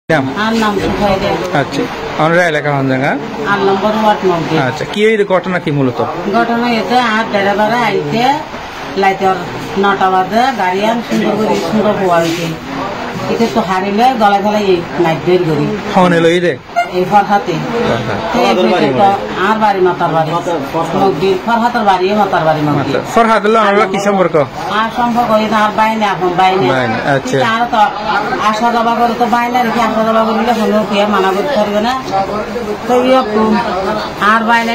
আচ্ছা আমরা এলাকা হঞ্জাঙ্গা 8 নম্বর ওয়ার্ড মধ্যে। আচ্ছা কি এই ঘটনা কি মূলত? ঘটনা এতে আর ড্রাইভার আইতে লাইটর 9টা বাজে গাড়ি আন সুন্দর হওয়া হয়েছে। এটা তো হারিলে গলা গলায় লাইট বের করি ফোনে লই দে এই ফরহাতে আর বাড়ি মাতার বাড়ি মগদির ফরহাতের বাড়ি মাতার বাড়ি মগদির ফরহাত হলো আমরা কি সম্পর্ক? আর সম্পর্ক এটা আর বাইনে এখন বাইনে। আচ্ছা আর তো আশা দাবা করে তো বাইনে রেখে আশা দাবা করলে হলো কি মানা করতে পারবে না তো আর বাইনে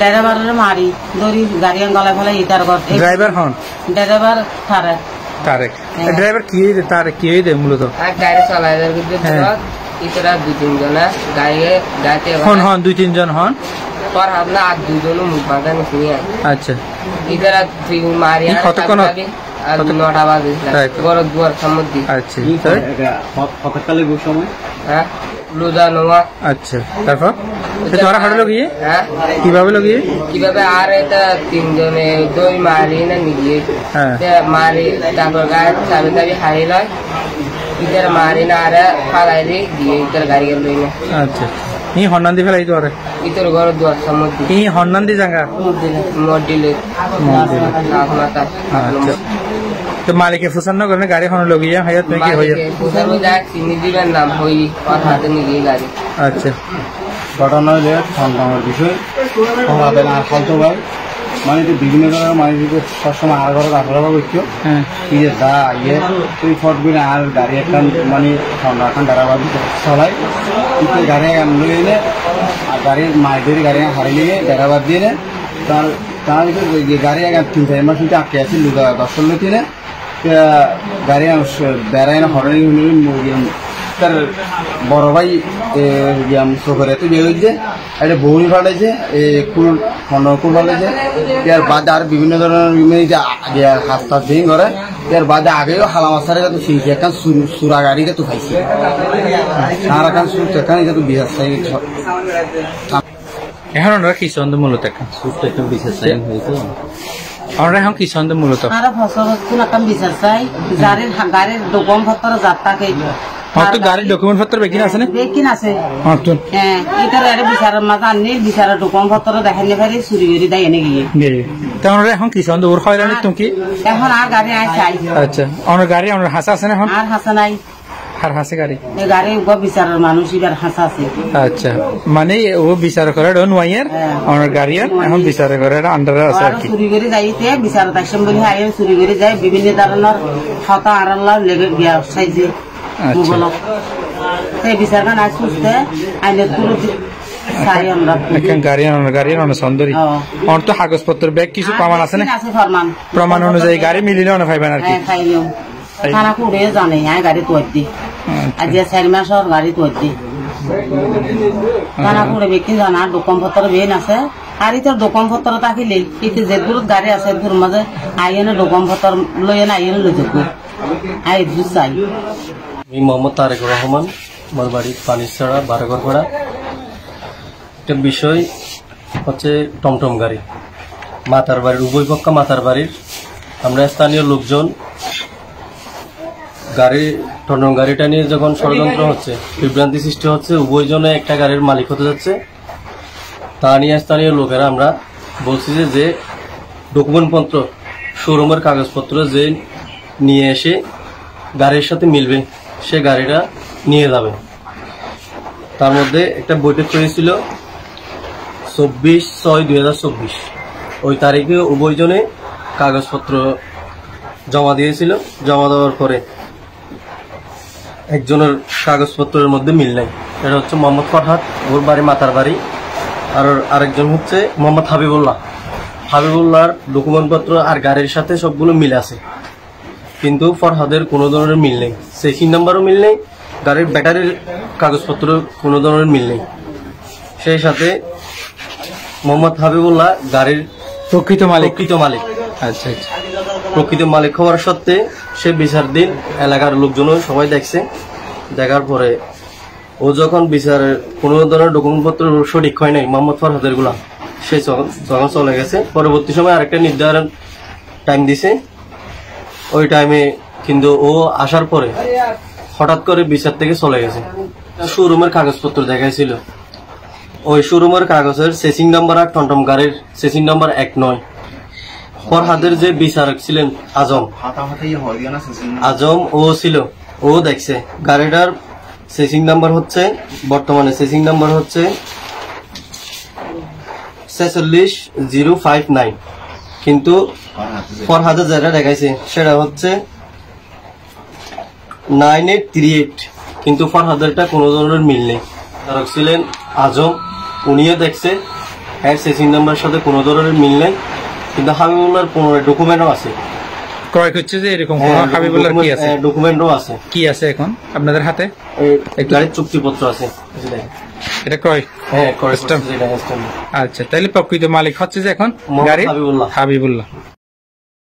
ড্রাইভারের মারি দড়ি গাড়ি গলা ফেলে ইটার করতে ড্রাইভার হন ড্রাইভার তারেক ড্রাইভার কি তারেক কি দে মূলত গাড়ি চালায় ইতরা 2-3 জন গাড়ি গাতে হন 2-3 জন হন পর আমরা আর 2 জন মুখ বাঁধানো শুনি। আচ্ছা ইতরা তুই মারিয়া কতক্ষণ আর 9টা বাজে বড় দুয়ার সম্মতি। আচ্ছা কতকালে গো সময় হ্যাঁ লুজা নোয়া। আচ্ছা তারপর এটা তোরা হাড়লো গিয়ে হ্যাঁ কিভাবে লাগিয়ে কিভাবে আর এটা 3 জনে দই মারি না নিয়ে হ্যাঁ মারি তারপর গাড়ি চাবি হারিয়ে লয় ইধর মারি না আর ফালাই দিয়ে ইধর গাড়ি গেল না। আচ্ছা ই হন্নান্দি ফেলাই তো আরে ইতর ঘর দুয়ার সম্মতি ই হন্নান্দি জায়গা মডিলে নাথমাতা। আচ্ছা তো মালিকে ফুসান্ন করে গাড়ি হন লগিয়া হায়াত মে কি হইয়া ফুসানো যায় চিনি দিবেন নাম হই আর হাতে নিয়ে গাড়ি। আচ্ছা ঘটনা হলে সংগ্রামের বিষয় হবে না ফালতু ভাই মানে বিভিন্ন ধরনের মানুষকে সবসময় আর ঘরে রাখা করছো কি যে দা ইয়ে তুই ফটগুলো আর গাড়ি একটা মানে এখন দাঁড়াবাদ চলাই তুই গাড়ি আমলে এনে আর গাড়ির মাইদের গাড়ি হারিয়ে নিয়ে দাঁড়াবাদ দিয়ে নে তার গাড়ি 3-4 মাস কিন্তু আটকে আছে 10 লোক কিনে গাড়ি বেড়ায় না হরণি তার বড় ভাই চোখের এত বিয়ে হয়েছে একটা বৌনি ফাটাইছে কুল কুল ফাটাইছে ইয়ার বাদে আর বিভিন্ন ধরনের হাস্তা ভেঙে করে ইয়ার বাদে আগেও হালা মাছারে তো শিখছে এখন সুরা গাড়িকে তো খাইছে আর এখন সুর এখন এটা তো বিহার চাই এখন ওরা কি সন্দ মূলত এখন সুরটা একটু বিশেষ চাই হয়েছে আমরা এখন কি সন্দ মূলত আর ফসল এখন বিচার চাই গাড়ির দোকান পত্র যাত্রাকে তো গাড়ির ডকুমেন্ট পত্র বেকিন আছে না বেকিন আছে হ্যাঁ এটা আরে বিচারের মাঝে আননি বিচারের ডকুমেন্ট পত্র দেখাইলে পারি চুরি করে দেয় এনে গিয়ে তাহলে এখন কি সন্দ ওর হয়রানি তুমি কি এখন আর গাড়ি আছে। আচ্ছা আমার গাড়ি আমার হাসা আছে না এখন আর হাসা নাই আর হাসে গাড়ি এই গাড়ি ও বিচারের মানুষ এবার হাসা আছে। আচ্ছা মানে ও বিচার করে ডন ওয়াইয়ার আমার গাড়ি এখন বিচার করে আন্ডারে আছে আর কি চুরি করে যাইতে বিচার দাইছম বলি আই চুরি করে যায় বিভিন্ন ধরনের হতা আরাল্লা লেগে গিয়া সাইজে কাগজপত্র ব্যাগ কিছু প্রমাণ আছে না প্রমাণ অনুযায়ী গাড়ি মিলিলে না পাইবেন আর কি থানা করে জানে গাড়ি তোয়ার আজ 4 মাস গাড়ি তোয়ার থানা করে বেকি জানা দোকান পত্র বেন আছে আর তোর দোকান পত্র থাকিলে কিন্তু যেগুলো গাড়ি আছে তোর মাঝে আইনে দোকান পত্র লই না আইনে লই যাবো আই চাই। আমি মোহাম্মদ তারেকুর রহমান আমার বাড়ি পানিছড়া বারগরপাড়া। একটা বিষয় হচ্ছে টমটম গাড়ি মাতার বাড়ির উভয় পক্ষ মাতার বাড়ির আমরা স্থানীয় লোকজন গাড়ি টমটম গাড়িটা নিয়ে যখন ষড়যন্ত্র হচ্ছে বিভ্রান্তি সৃষ্টি হচ্ছে উভয়জনে একটা গাড়ির মালিক হতে যাচ্ছে তা নিয়ে স্থানীয় লোকেরা আমরা বলছি যে ডকুমেন্টপত্র শোরুমের কাগজপত্র যে নিয়ে এসে গাড়ির সাথে মিলবে সে গাড়িটা নিয়ে যাবে। তার মধ্যে একটা বৈঠক হয়েছিল 24/6/2024 ওই তারিখে উভয়জনে কাগজপত্র জমা দিয়েছিল। জমা দেওয়ার পরে একজনের কাগজপত্রের মধ্যে মিল নাই, এটা হচ্ছে মোহাম্মদ ফরহাদ, ওর বাড়ি মাতার বাড়ি। আর আরেকজন হচ্ছে মোহাম্মদ হাবিবুল্লাহর ডকুমেন্টপত্র আর গাড়ির সাথে সবগুলো মিল আছে, কিন্তু ফরহাদের কোনো ধরনের মিল নেই, চেকিং নাম্বারও মিল নেই, গাড়ির ব্যাটারির কাগজপত্র কোনো ধরনের মিল নেই। সেই সাথে মোহাম্মদ হাবিবুল্লাহ গাড়ির প্রকৃত মালিক। আচ্ছা আচ্ছা প্রকৃত মালিক হওয়ার সত্ত্বে সে বিচার দিন এলাকার লোকজনও সবাই দেখছে। দেখার পরে ও যখন বিচারের কোনো ধরনের ডকুমেন্টপত্র সঠিক হয় নাই মোহাম্মদ ফরহাদের গুলা, সে যখন চলে গেছে। পরবর্তী সময় আরেকটা নির্ধারণ টাইম দিছে, ওই টাইমে কিন্তু ও আসার পরে হঠাৎ করে বিচার থেকে চলে গেছে। শোরুমের কাগজপত্র দেখাইছিল, ওই শোরুমের কাগজের চেসিং নাম্বার আর টমটম গাড়ির চেসিং নাম্বার 1 নয়। ফরহাদের যে বিচারক ছিলেন আজম ও ছিল, ও দেখছে গাড়িটার চেসিং নাম্বার হচ্ছে, বর্তমানে চেসিং নাম্বার হচ্ছে 46059, কিন্তু ফরহাদে যেটা দেখাইছে সেটা হচ্ছে 9838, কিন্তু ফরহাদেরটা কোনো ধরনের মিল নেই। বিচারক ছিলেন আজম, উনিও দেখছে এর চেসিং নাম্বারের সাথে কোনো ধরনের মিল নেই, কিন্তু হাবিবুল্লাহর 15 ডকুমেন্টও আছে। ক্রয় করছে যে এরকম হাবিবুল্লাহর কি আছে? ডকুমেন্টও আছে। কি আছে এখন আপনাদের হাতে? গাড়ির চুক্তিপত্র আছে। এটা ক্রয়? হ্যাঁ, ক্রয়। আচ্ছা, তাহলে প্রকৃত মালিক হচ্ছে যে এখন গাড়ি হাবিবুল্লাহ।